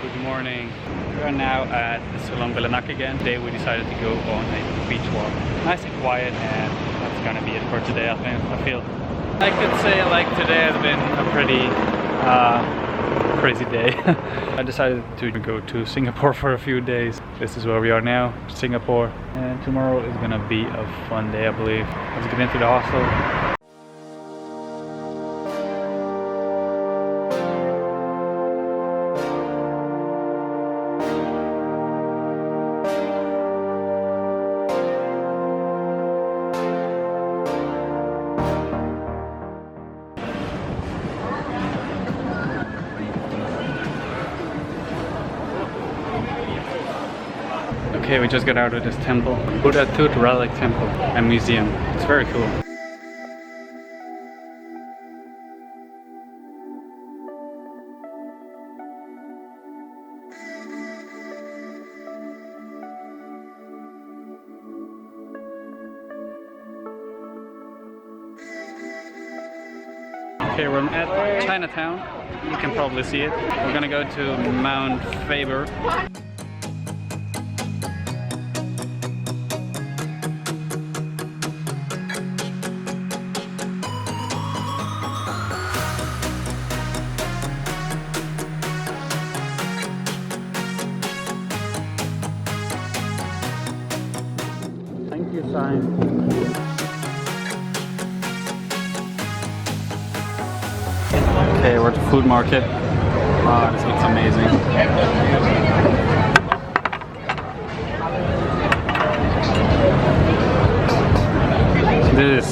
Good morning. We are now at Sulongalanuk again. Today we decided to go on a beach walk. Nice and quiet, and that's gonna be it for today. I feel I could say like today has been a pretty crazy day. I decided to go to Singapore for a few days. This is where we are now, Singapore, and tomorrow is gonna be a fun day, I believe. Let's get into the hostel. Okay, we just got out of this temple, Buddha Tooth Relic Temple and Museum. It's very cool. Okay, we're at Chinatown. You can probably see it. We're gonna go to Mount Faber. Thank you sign. Okay, we're at the food market. Wow, this looks amazing. This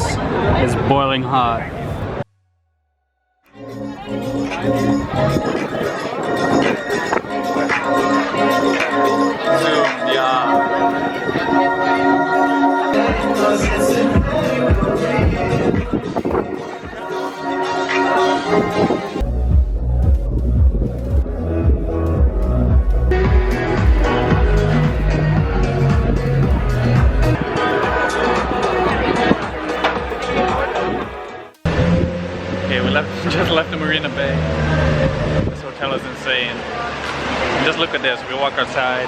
is boiling hot. Okay, we just left the Marina Bay. This hotel is insane. And just look at this, we walk outside.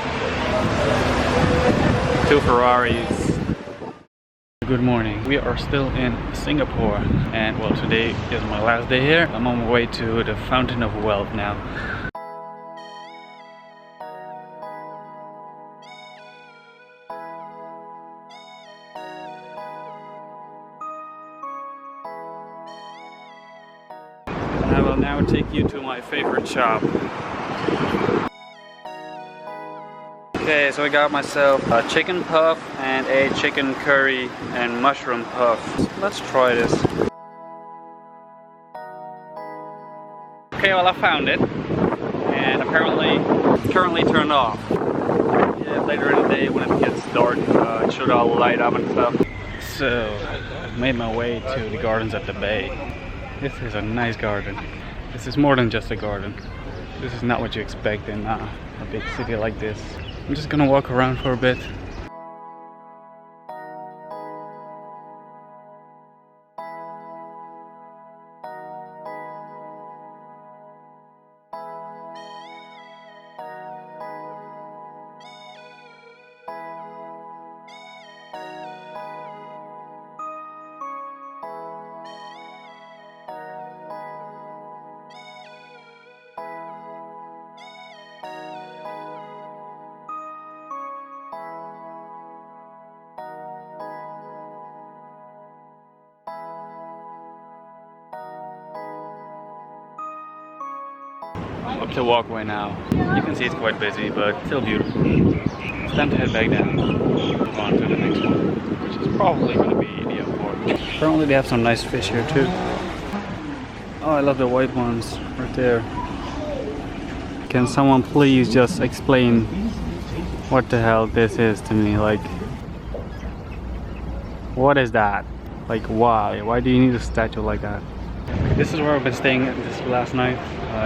2 Ferraris. Good morning. We are still in Singapore, and well, today is my last day here. I'm on my way to the Fountain of Wealth now. I will now take you to my favorite shop. Okay, so I got myself a chicken puff and a chicken curry and mushroom puff. Let's try this. Okay, well I found it, and apparently it's currently turned off. Yeah, later in the day when it gets dark, it should all light up and stuff. So I've made my way to the gardens at the bay. This is a nice garden. This is more than just a garden. This is not what you expect in a big city like this. I'm just gonna walk around for a bit. Up the walkway now. You can see it's quite busy, but still beautiful. It's time to head back down. Move on to the next one, which is probably going to be the airport. Apparently they have some nice fish here too. Oh, I love the white ones right there. Can someone please just explain what the hell this is to me? Like, what is that? Like, why? Why do you need a statue like that? This is where I've been staying this last night,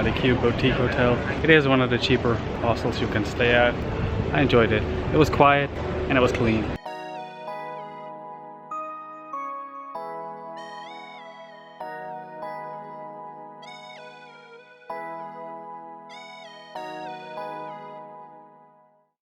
the Q Boutique Hotel. It is one of the cheaper hostels you can stay at. I enjoyed it. It was quiet and it was clean.